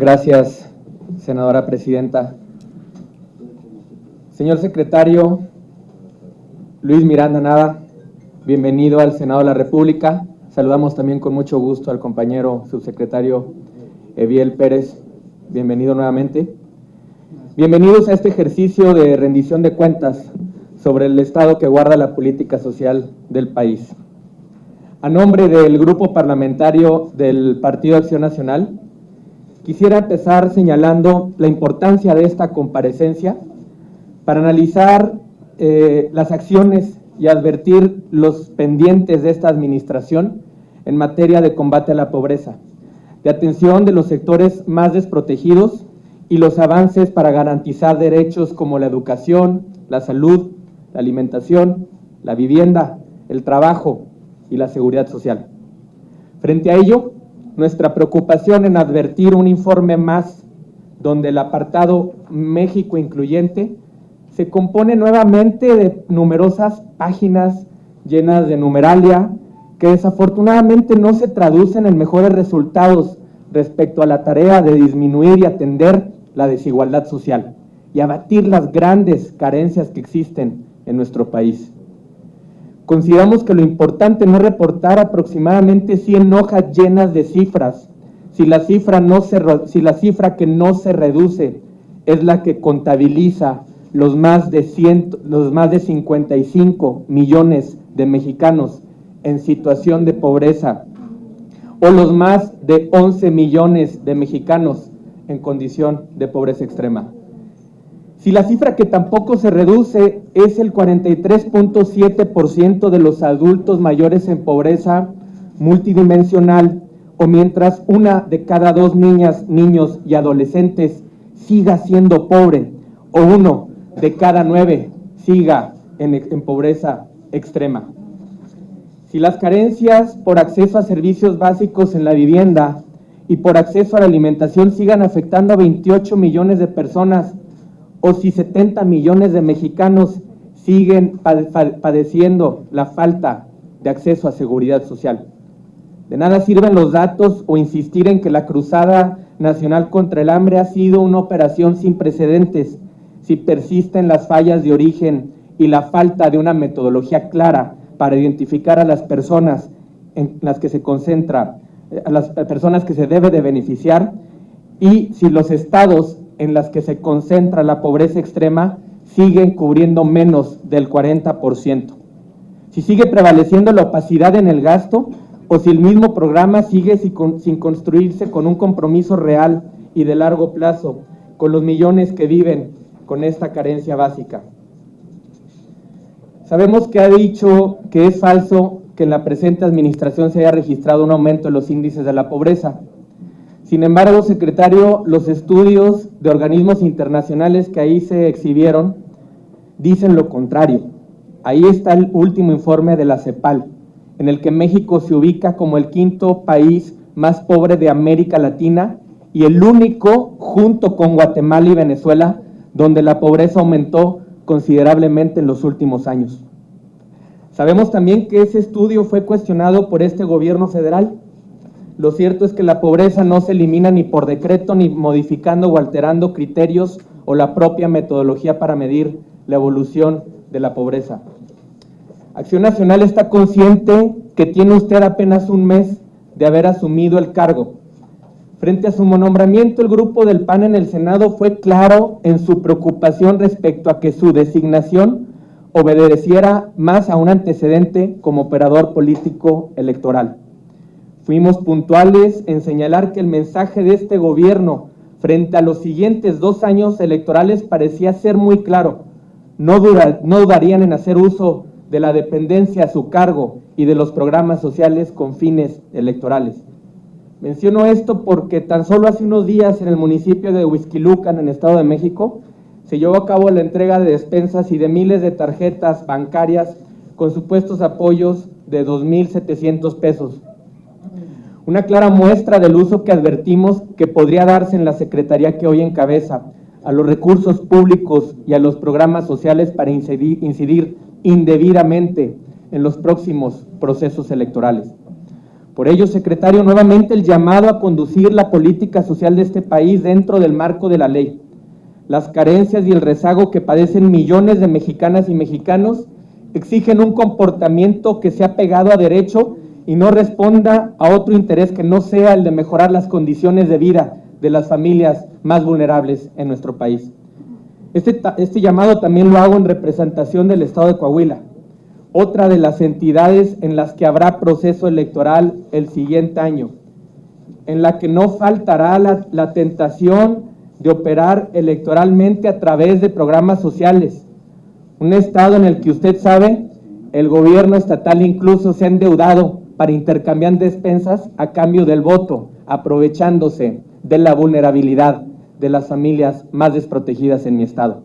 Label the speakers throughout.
Speaker 1: Gracias, senadora presidenta. Señor secretario Luis Miranda Nava, bienvenido al Senado de la República. Saludamos también con mucho gusto al compañero subsecretario Eviel Pérez. Bienvenido nuevamente. Bienvenidos a este ejercicio de rendición de cuentas sobre el estado que guarda la política social del país. A nombre del grupo parlamentario del Partido Acción Nacional, quisiera empezar señalando la importancia de esta comparecencia para analizar las acciones y advertir los pendientes de esta administración en materia de combate a la pobreza, de atención de los sectores más desprotegidos y los avances para garantizar derechos como la educación, la salud, la alimentación, la vivienda, el trabajo y la seguridad social. Frente a ello, nuestra preocupación en advertir un informe más donde el apartado México Incluyente se compone nuevamente de numerosas páginas llenas de numeralia que desafortunadamente no se traducen en mejores resultados respecto a la tarea de disminuir y atender la desigualdad social y abatir las grandes carencias que existen en nuestro país. Consideramos que lo importante no es reportar aproximadamente 100 hojas llenas de cifras, si la cifra que no se reduce es la que contabiliza los más de 55 millones de mexicanos en situación de pobreza o los más de 11 millones de mexicanos en condición de pobreza extrema. Si la cifra que tampoco se reduce es el 43.7% de los adultos mayores en pobreza multidimensional, o mientras una de cada 2 niñas, niños y adolescentes siga siendo pobre, o 1 de cada 9 siga en pobreza extrema. Si las carencias por acceso a servicios básicos en la vivienda y por acceso a la alimentación sigan afectando a 28 millones de personas, o si 70 millones de mexicanos siguen padeciendo la falta de acceso a seguridad social. De nada sirven los datos o insistir en que la Cruzada Nacional contra el Hambre ha sido una operación sin precedentes si persisten las fallas de origen y la falta de una metodología clara para identificar a las personas en las que se concentra, a las personas que se debe de beneficiar, y si los estados en las que se concentra la pobreza extrema siguen cubriendo menos del 40%. Si sigue prevaleciendo la opacidad en el gasto, o si el mismo programa sigue sin construirse con un compromiso real y de largo plazo con los millones que viven con esta carencia básica. Sabemos que ha dicho que es falso que en la presente administración se haya registrado un aumento en los índices de la pobreza. Sin embargo, secretario, los estudios de organismos internacionales que ahí se exhibieron dicen lo contrario. Ahí está el último informe de la CEPAL, en el que México se ubica como el 5º país más pobre de América Latina y el único, junto con Guatemala y Venezuela, donde la pobreza aumentó considerablemente en los últimos años. Sabemos también que ese estudio fue cuestionado por este gobierno federal. Lo cierto es que la pobreza no se elimina ni por decreto, ni modificando o alterando criterios o la propia metodología para medir la evolución de la pobreza. Acción Nacional está consciente que tiene usted apenas un mes de haber asumido el cargo. Frente a su nombramiento, el grupo del PAN en el Senado fue claro en su preocupación respecto a que su designación obedeciera más a un antecedente como operador político electoral. Fuimos puntuales en señalar que el mensaje de este gobierno frente a los siguientes 2 años electorales parecía ser muy claro. No dudarían en hacer uso de la dependencia a su cargo y de los programas sociales con fines electorales. Menciono esto porque tan solo hace unos días en el municipio de Huixquilucan, en el Estado de México, se llevó a cabo la entrega de despensas y de miles de tarjetas bancarias con supuestos apoyos de 2,700 pesos. Una clara muestra del uso que advertimos que podría darse en la secretaría que hoy encabeza a los recursos públicos y a los programas sociales para incidir indebidamente en los próximos procesos electorales. Por ello, secretario, nuevamente el llamado a conducir la política social de este país dentro del marco de la ley. Las carencias y el rezago que padecen millones de mexicanas y mexicanos exigen un comportamiento que sea pegado a derecho y no responda a otro interés que no sea el de mejorar las condiciones de vida de las familias más vulnerables en nuestro país. Este llamado también lo hago en representación del Estado de Coahuila, otra de las entidades en las que habrá proceso electoral el siguiente año, en la que no faltará la tentación de operar electoralmente a través de programas sociales. Un estado en el que usted sabe, el gobierno estatal incluso se ha endeudado para intercambiar despensas a cambio del voto, aprovechándose de la vulnerabilidad de las familias más desprotegidas en mi estado.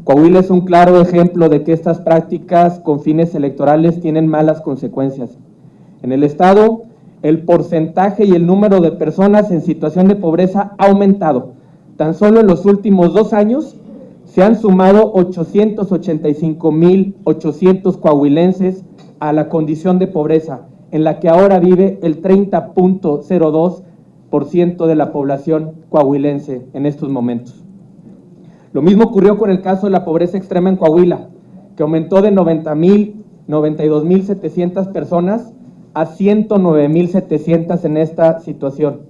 Speaker 1: Coahuila es un claro ejemplo de que estas prácticas con fines electorales tienen malas consecuencias. En el estado, el porcentaje y el número de personas en situación de pobreza ha aumentado. Tan solo en los últimos 2 años se han sumado 885,800 coahuilenses a la condición de pobreza, en la que ahora vive el 30.02% de la población coahuilense en estos momentos. Lo mismo ocurrió con el caso de la pobreza extrema en Coahuila, que aumentó de 92,700 personas a 109,700 en esta situación,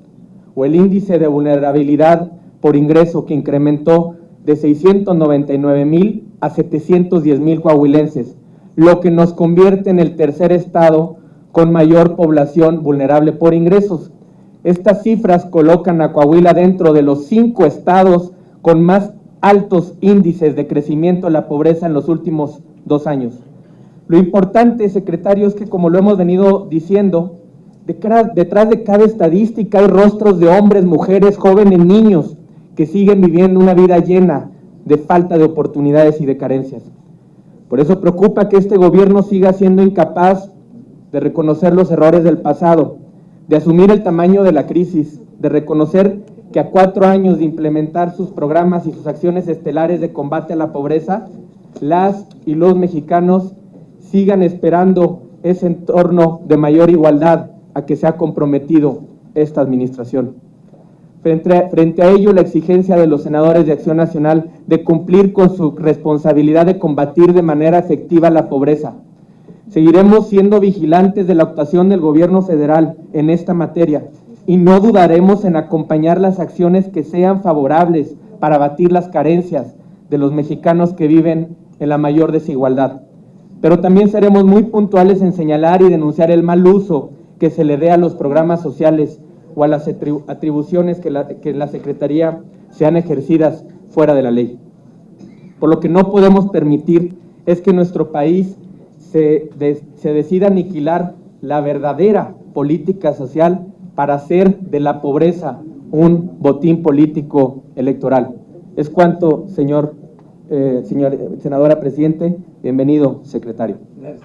Speaker 1: o el índice de vulnerabilidad por ingreso, que incrementó de 699,000 a 710,000 coahuilenses, lo que nos convierte en el tercer estado con mayor población vulnerable por ingresos. Estas cifras colocan a Coahuila dentro de los 5 estados con más altos índices de crecimiento de la pobreza en los últimos 2 años. Lo importante, secretario, es que, como lo hemos venido diciendo, detrás de cada estadística hay rostros de hombres, mujeres, jóvenes, niños que siguen viviendo una vida llena de falta de oportunidades y de carencias. Por eso preocupa que este gobierno siga siendo incapaz de reconocer los errores del pasado, de asumir el tamaño de la crisis, de reconocer que a 4 años de implementar sus programas y sus acciones estelares de combate a la pobreza, las y los mexicanos sigan esperando ese entorno de mayor igualdad a que se ha comprometido esta administración. Frente a ello, la exigencia de los senadores de Acción Nacional de cumplir con su responsabilidad de combatir de manera efectiva la pobreza. Seguiremos siendo vigilantes de la actuación del gobierno federal en esta materia y no dudaremos en acompañar las acciones que sean favorables para abatir las carencias de los mexicanos que viven en la mayor desigualdad. Pero también seremos muy puntuales en señalar y denunciar el mal uso que se le dé a los programas sociales o a las atribuciones que la Secretaría sean ejercidas fuera de la ley. Por lo que no podemos permitir es que nuestro país se decida aniquilar la verdadera política social para hacer de la pobreza un botín político electoral. Es cuanto, senadora Presidente. Bienvenido, secretario.
Speaker 2: Gracias.